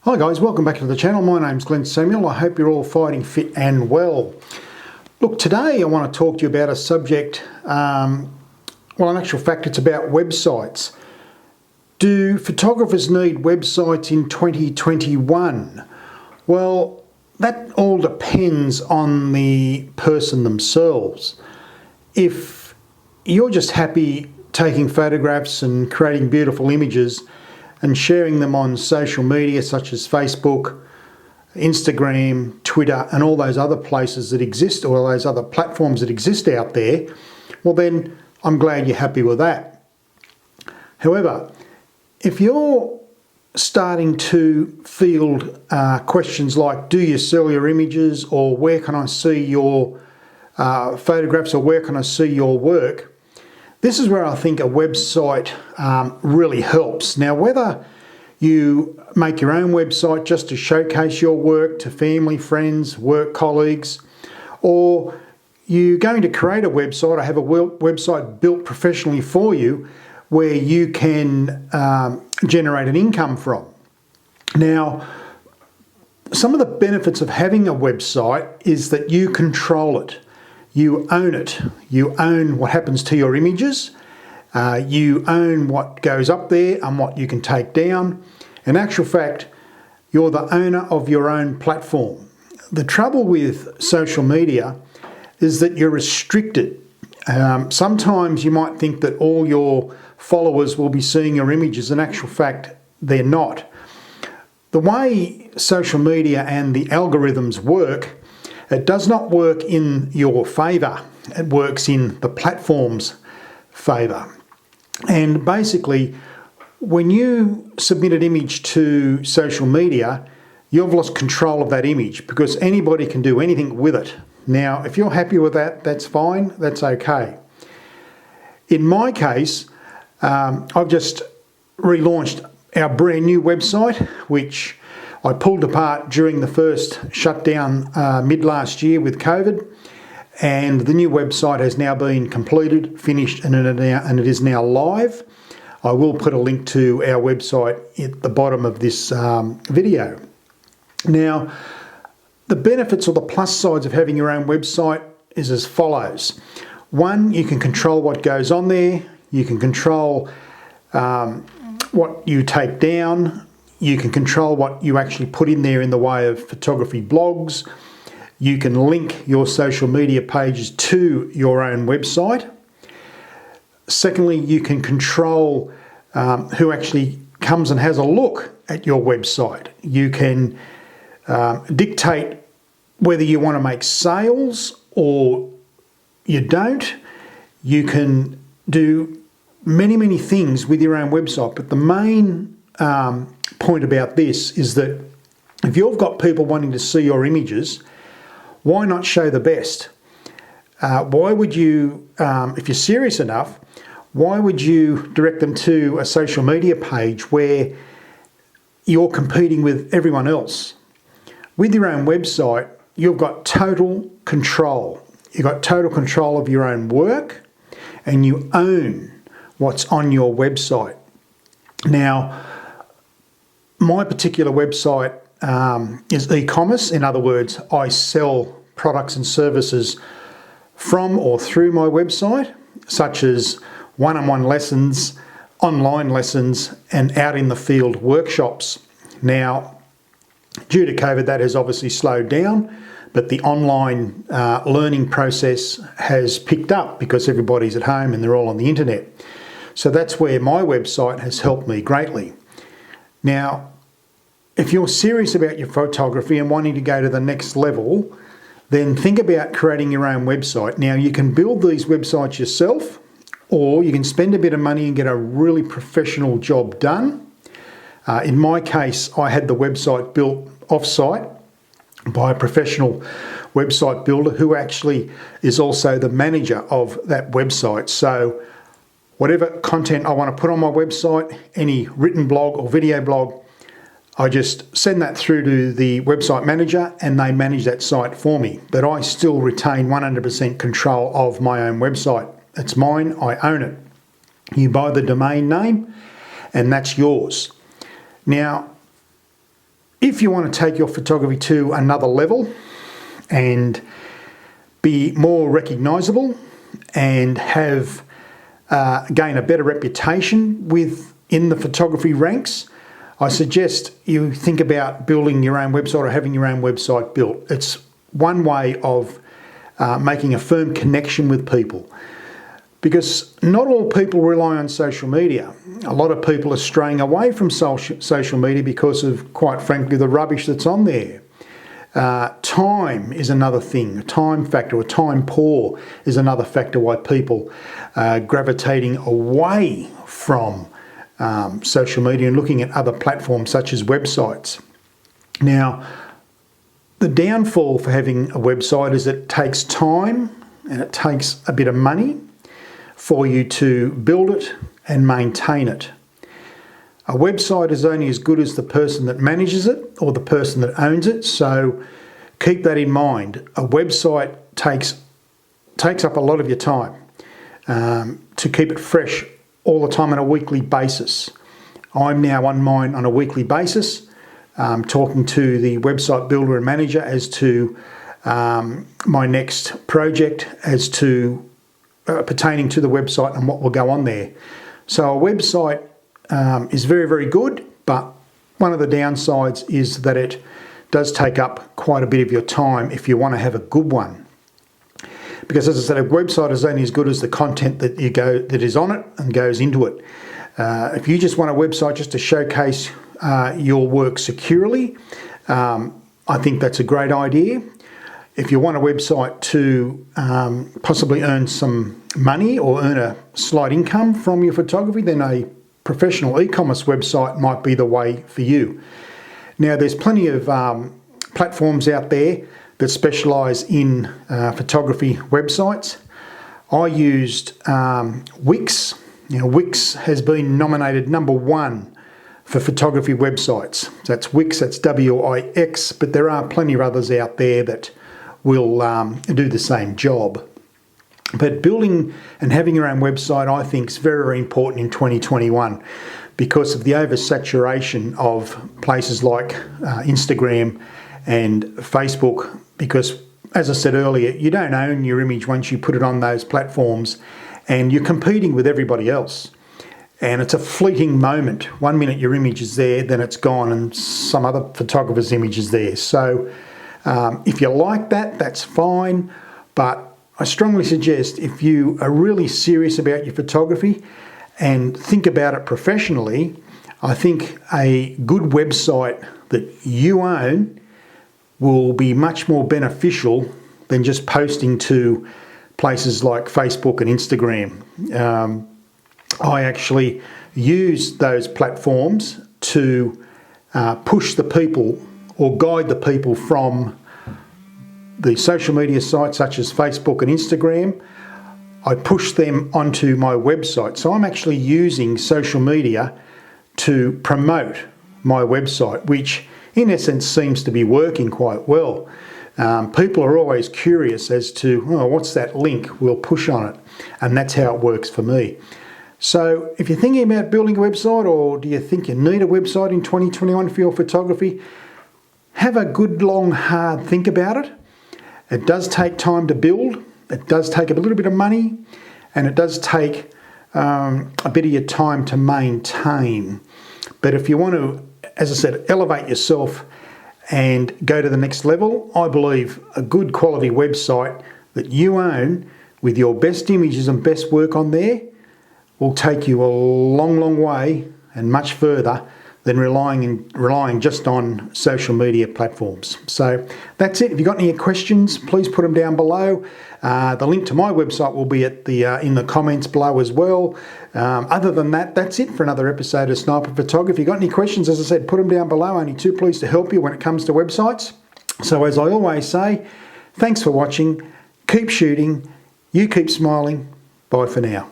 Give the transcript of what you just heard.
Hi guys, welcome back to the channel. My name's Glenn Samuel. I hope you're all fighting fit and well. Look, today I want to talk to you about a subject, well, in actual fact it's about websites. Do photographers need websites in 2021? Well, that all depends on the person themselves. If you're just happy taking photographs and creating beautiful images and sharing them on social media such as Facebook, Instagram, Twitter, and all those other places that exist, or those other platforms that exist out there, well then I'm glad you're happy with that. However, if you're starting to field questions like, do you sell your images, or where can I see your photographs, or where can I see your work? This is where I think a website really helps. Now, whether you make your own website just to showcase your work to family, friends, work colleagues, or you're going to create a website or have a website built professionally for you where you can generate an income from. Now, some of the benefits of having a website is that you control it. You own it. You own what happens to your images. You own what goes up there and what you can take down. In actual fact, you're the owner of your own platform. The trouble with social media is that you're restricted. Sometimes you might think that all your followers will be seeing your images. In actual fact, they're not. The way social media and the algorithms work, it does not work in your favour. It works in the platform's favour. And basically, when you submit an image to social media, you've lost control of that image because anybody can do anything with it. Now, if you're happy with that, that's fine, that's okay. In my case, I've just relaunched our brand new website, which I pulled apart during the first shutdown mid last year with COVID, and the new website has now been completed, finished, and it is now live. I will put a link to our website at the bottom of this video. Now, the benefits or the plus sides of having your own website is as follows. One, you can control what goes on there. You can control what you take down. You can control what you actually put in there in the way of photography blogs. You can link your social media pages to your own website. Secondly, you can control who actually comes and has a look at your website. You can dictate whether you want to make sales or you don't. You can do many things with your own website, but the main point about this is that if you've got people wanting to see your images, why not show the best? Why would you, if you're serious enough, why would you direct them to a social media page where you're competing with everyone else? With your own website, you've got total control. You've got total control of your own work, and you own what's on your website. Now, my particular website is Ecommerce. In other words, I sell products and services from or through my website, such as one-on-one lessons, online lessons, and out in the field workshops. Now, due to COVID, that has obviously slowed down, but the online learning process has picked up because everybody's at home and they're all on the internet. So that's where my website has helped me greatly. Now, if you're serious about your photography and wanting to go to the next level, then think about creating your own website. Now, you can build these websites yourself, or you can spend a bit of money and get a really professional job done. In my case, I had the website built off-site by a professional website builder who actually is also the manager of that website. So whatever content I want to put on my website, any written blog or video blog, I just send that through to the website manager and they manage that site for me. But I still retain 100% control of my own website. It's mine, I own it. You buy the domain name and that's yours. Now, if you want to take your photography to another level and be more recognisable and have gain a better reputation within the photography ranks, I suggest you think about building your own website or having your own website built. It's one way of making a firm connection with people, because not all people rely on social media. A lot of people are straying away from social media because of, quite frankly, the rubbish that's on there. Time is another thing. A time factor, or time poor, is another factor why people are gravitating away from social media and looking at other platforms such as websites. Now, the downfall for having a website is it takes time and it takes a bit of money for you to build it and maintain it. A website is only as good as the person that manages it or the person that owns it, so keep that in mind. A website takes up a lot of your time to keep it fresh all the time on a weekly basis. I'm now on mine on a weekly basis, talking to the website builder and manager as to my next project, as to pertaining to the website and what will go on there. So a website is very, very good, but one of the downsides is that it does take up quite a bit of your time if you want to have a good one. Because, as I said, a website is only as good as the content that is on it and goes into it. If you just want a website just to showcase your work securely, I think that's a great idea. If you want a website to possibly earn some money or earn a slight income from your photography, then a professional e-commerce website might be the way for you. Now, there's plenty of platforms out there that specialise in photography websites. I used Wix. Wix has been nominated #1 for photography websites. That's Wix, that's W-I-X, but there are plenty of others out there that will do the same job. But building and having your own website, I think, is very, very important in 2021 because of the oversaturation of places like Instagram and Facebook. Because, as I said earlier, you don't own your image once you put it on those platforms, and you're competing with everybody else. And it's a fleeting moment. 1 minute your image is there, then it's gone, and some other photographer's image is there. So if you like that, that's fine. But I strongly suggest, if you are really serious about your photography and think about it professionally, I think a good website that you own will be much more beneficial than just posting to places like Facebook and Instagram. I actually use those platforms to push the people or guide the people from the social media sites such as Facebook and Instagram. I push them onto my website. So I'm actually using social media to promote my website, which in essence seems to be working quite well. People are always curious as to, oh, what's that link? We'll push on it. And that's how it works for me. So if you're thinking about building a website, or do you think you need a website in 2021 for your photography, have a good, long, hard think about it. It does take time to build. It does take a little bit of money, and it does take a bit of your time to maintain. But if you want to, as I said, elevate yourself and go to the next level, I believe a good quality website that you own with your best images and best work on there will take you a long, long way and much further than relying just on social media platforms. So that's it. If you've got any questions, please put them down below. The link to my website will be at in the comments below as well. Other than that, that's it for another episode of Sniper Photography. If you've got any questions, as I said, put them down below. Only too pleased to help you when it comes to websites. So as I always say, thanks for watching. Keep shooting. You keep smiling. Bye for now.